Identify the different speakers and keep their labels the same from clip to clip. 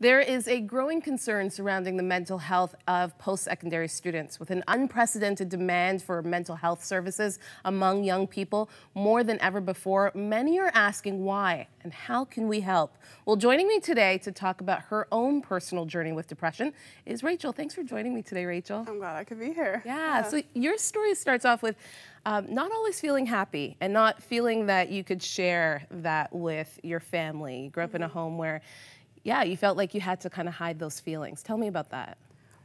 Speaker 1: There is a growing concern surrounding the mental health of post-secondary students, with an unprecedented demand for mental health services among young people more than ever before. Many are asking why and how can we help? Well, joining me today to talk about her own personal journey with depression is Rachel. Thanks for joining me today, Rachel.
Speaker 2: I'm glad I could be here.
Speaker 1: Yeah. So your story starts off with not always feeling happy and not feeling that you could share that with your family. You grew up in a home where, yeah, you felt like you had to kind of hide those feelings. Tell me about that.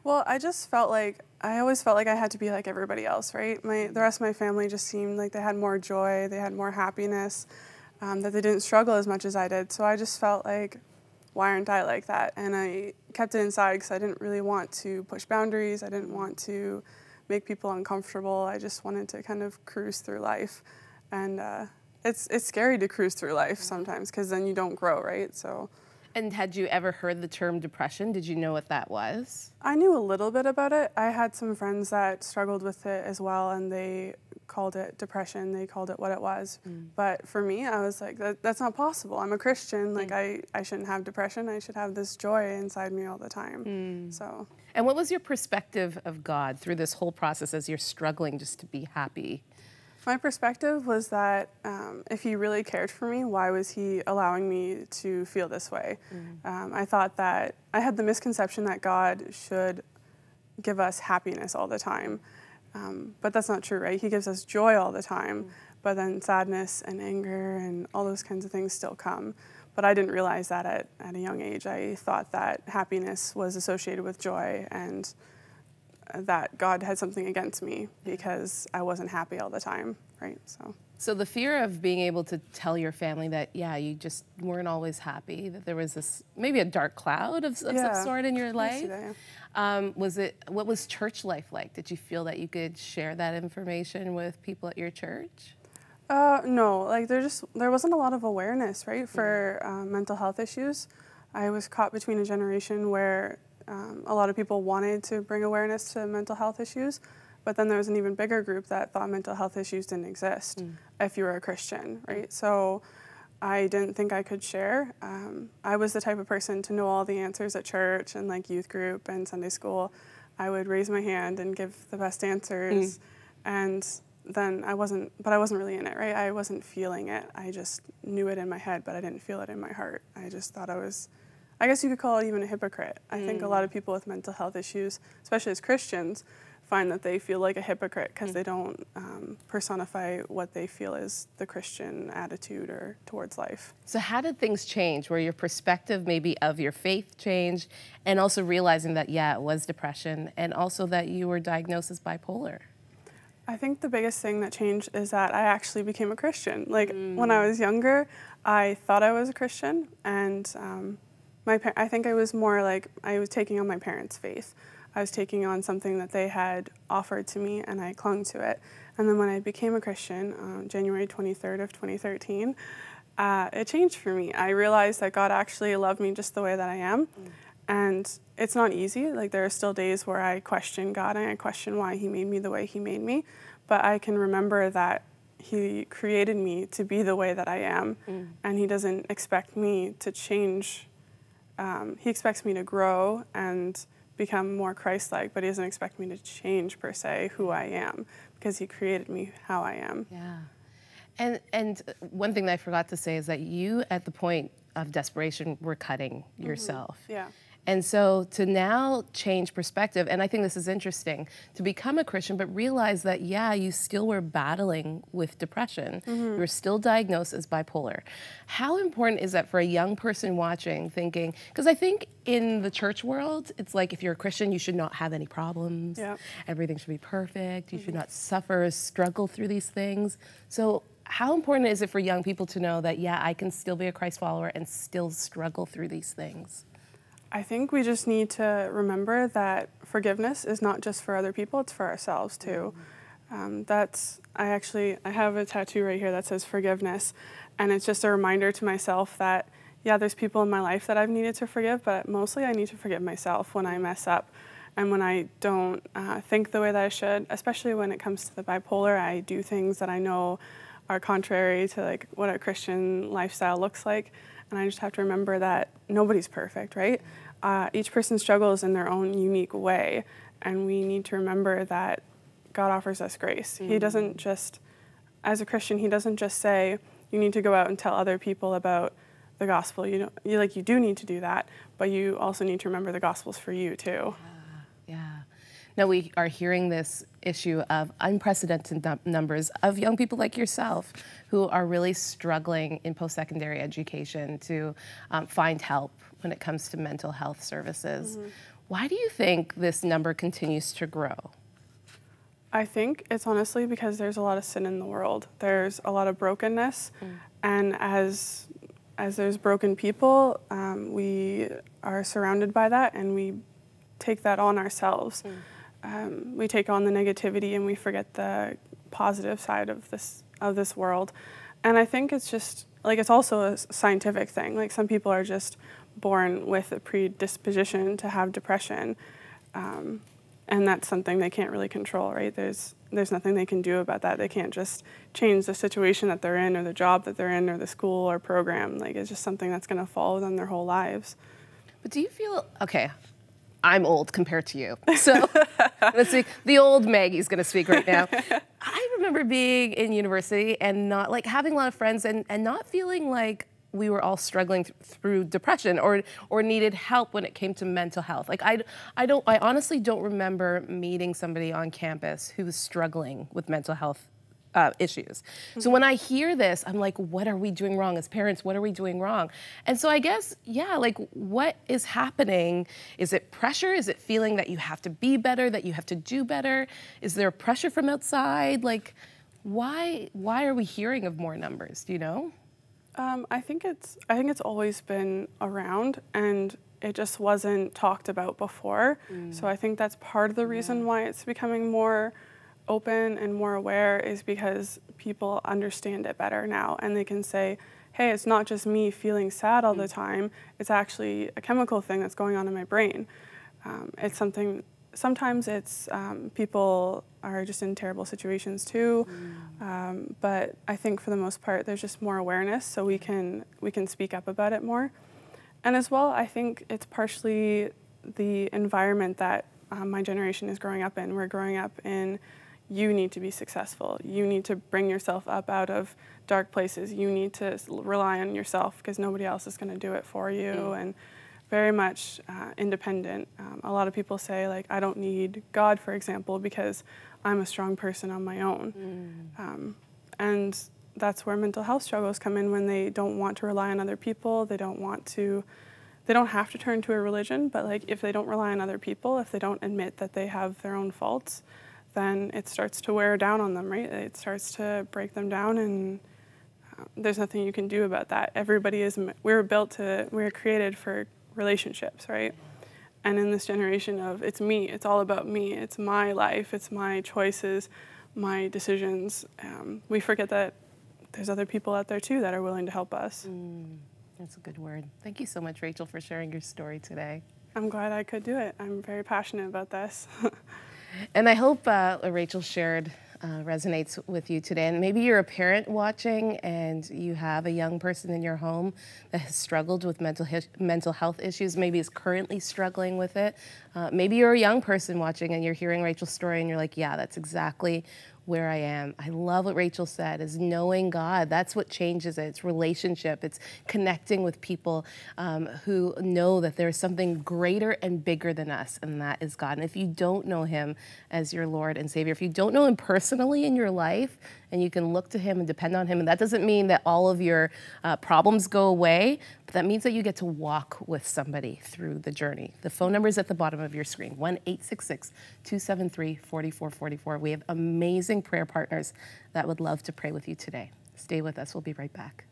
Speaker 2: Well, I just felt like, I always felt like I had to be like everybody else, right? The rest of my family just seemed like they had more joy, they had more happiness, that they didn't struggle as much as I did. So I just felt like, why aren't I like that? And I kept it inside because I didn't really want to push boundaries. I didn't want to make people uncomfortable. I just wanted to kind of cruise through life. And it's scary to cruise through life sometimes because then you don't grow, right? So.
Speaker 1: And had you ever heard the term depression? Did you know what that was?
Speaker 2: I knew a little bit about it. I had some friends that struggled with it as well, and they called it depression. They called it what it was. But for me, I was like, that's not possible. I'm a Christian. Like, I shouldn't have depression. I should have this joy inside me all the time. So.
Speaker 1: And what was your perspective of God through this whole process as you're struggling just to be happy?
Speaker 2: My perspective was that if he really cared for me, why was he allowing me to feel this way? I thought that I had the misconception that God should give us happiness all the time. But that's not true, right? He gives us joy all the time, but then sadness and anger and all those kinds of things still come. But I didn't realize that at a young age. I thought that happiness was associated with joy and that God had something against me because I wasn't happy all the time, right? So
Speaker 1: the fear of being able to tell your family that, yeah, you just weren't always happy, that there was this, maybe a dark cloud of some sort in your life. What was church life like? Did you feel that you could share that information with people at your church?
Speaker 2: No, like there wasn't a lot of awareness, right, for mental health issues. I was caught between a generation where a lot of people wanted to bring awareness to mental health issues, but then there was an even bigger group that thought mental health issues didn't exist if you were a Christian, right? So I didn't think I could share. I was the type of person to know all the answers at church and like youth group and Sunday school. I would raise my hand and give the best answers, and then I wasn't really in it, right? I wasn't feeling it. I just knew it in my head, but I didn't feel it in my heart. I just thought I guess you could call it even a hypocrite. I think a lot of people with mental health issues, especially as Christians, find that they feel like a hypocrite because they don't personify what they feel is the Christian attitude or towards life.
Speaker 1: So how did things change? Where your perspective maybe of your faith changed, and also realizing that, yeah, it was depression, and also that you were diagnosed as bipolar?
Speaker 2: I think the biggest thing that changed is that I actually became a Christian. Like when I was younger, I thought I was a Christian, and I think I was more like I was taking on my parents' faith. I was taking on something that they had offered to me, and I clung to it. And then when I became a Christian, January 23rd of 2013, it changed for me. I realized that God actually loved me just the way that I am. And it's not easy. Like there are still days where I question God and I question why he made me the way he made me. But I can remember that he created me to be the way that I am. And he doesn't expect me to change. He expects me to grow and become more Christ-like, but he doesn't expect me to change per se who I am because he created me how I am.
Speaker 1: Yeah. And one thing that I forgot to say is that you, at the point of desperation, were cutting yourself.
Speaker 2: Yeah.
Speaker 1: And so to now change perspective, and I think this is interesting, to become a Christian, but realize that, yeah, you still were battling with depression. You were still diagnosed as bipolar. How important is that for a young person watching, thinking, because I think in the church world, it's like if you're a Christian, you should not have any problems. Everything should be perfect. You should not suffer, struggle through these things. So how important is it for young people to know that, yeah, I can still be a Christ follower and still struggle through these things?
Speaker 2: I think we just need to remember that forgiveness is not just for other people, it's for ourselves too. I have a tattoo right here that says forgiveness, and it's just a reminder to myself that, yeah, there's people in my life that I've needed to forgive, but mostly I need to forgive myself when I mess up and when I don't think the way that I should, especially when it comes to the bipolar. I do things that I know are contrary to like what a Christian lifestyle looks like. And I just have to remember that nobody's perfect, right? Each person struggles in their own unique way, and we need to remember that God offers us grace. He doesn't just, as a Christian, he doesn't just say, you need to go out and tell other people about the gospel. You do need to do that, but you also need to remember the gospel's for you too.
Speaker 1: Yeah. Now we are hearing this issue of unprecedented numbers of young people like yourself who are really struggling in post-secondary education to find help when it comes to mental health services. Why do you think this number continues to grow?
Speaker 2: I think it's honestly because there's a lot of sin in the world. There's a lot of brokenness, and as there's broken people, we are surrounded by that, and we take that on ourselves. We take on the negativity, and we forget the positive side of this world. And I think it's just like, it's also a scientific thing. Like, some people are just born with a predisposition to have depression, and that's something they can't really control, right? There's nothing they can do about that. They can't just change the situation that they're in, or the job that they're in, or the school or program. Like, it's just something that's going to follow them their whole lives.
Speaker 1: But do you feel, okay, I'm old compared to you, so let's see, the old Maggie's going to speak right now. I remember being in university and not, like, having a lot of friends and not feeling like we were all struggling through depression or needed help when it came to mental health. Like, I honestly don't remember meeting somebody on campus who was struggling with mental health issues. So when I hear this, I'm like, what are we doing wrong as parents? What are we doing wrong? And so I guess, yeah, like, what is happening? Is it pressure? Is it feeling that you have to be better, that you have to do better? Is there pressure from outside? Like, why are we hearing of more numbers? Do you know?
Speaker 2: I think it's always been around, and it just wasn't talked about before. So I think that's part of the reason why it's becoming more open and more aware, is because people understand it better now, and they can say, hey, it's not just me feeling sad all the time, it's actually a chemical thing that's going on in my brain. It's something, sometimes it's people are just in terrible situations too, but I think for the most part there's just more awareness, so we can speak up about it more. And as well, I think it's partially the environment that my generation is growing up in. We're growing up in, you need to be successful. You need to bring yourself up out of dark places. You need to rely on yourself because nobody else is going to do it for you. And very much independent. A lot of people say, like, I don't need God, for example, because I'm a strong person on my own. And that's where mental health struggles come in, when they don't want to rely on other people. They don't have to turn to a religion, but, like, if they don't rely on other people, if they don't admit that they have their own faults, then it starts to wear down on them, right? It starts to break them down, and there's nothing you can do about that. We were created for relationships, right? And in this generation of, it's me, it's all about me, it's my life, it's my choices, my decisions, we forget that there's other people out there too that are willing to help us.
Speaker 1: That's a good word. Thank you so much, Rachel, for sharing your story today.
Speaker 2: I'm glad I could do it. I'm very passionate about this.
Speaker 1: And I hope what Rachel shared resonates with you today. And maybe you're a parent watching and you have a young person in your home that has struggled with mental health issues, maybe is currently struggling with it. Maybe you're a young person watching and you're hearing Rachel's story and you're like, yeah, that's exactly where I am. I love what Rachel said, is knowing God. That's what changes it. It's relationship. It's connecting with people who know that there is something greater and bigger than us, and that is God. And if you don't know him as your Lord and Savior, if you don't know him personally in your life, and you can look to him and depend on him, and that doesn't mean that all of your problems go away, but that means that you get to walk with somebody through the journey. The phone number is at the bottom of your screen, 1-866-273-4444. We have amazing prayer partners that would love to pray with you today. Stay with us. We'll be right back.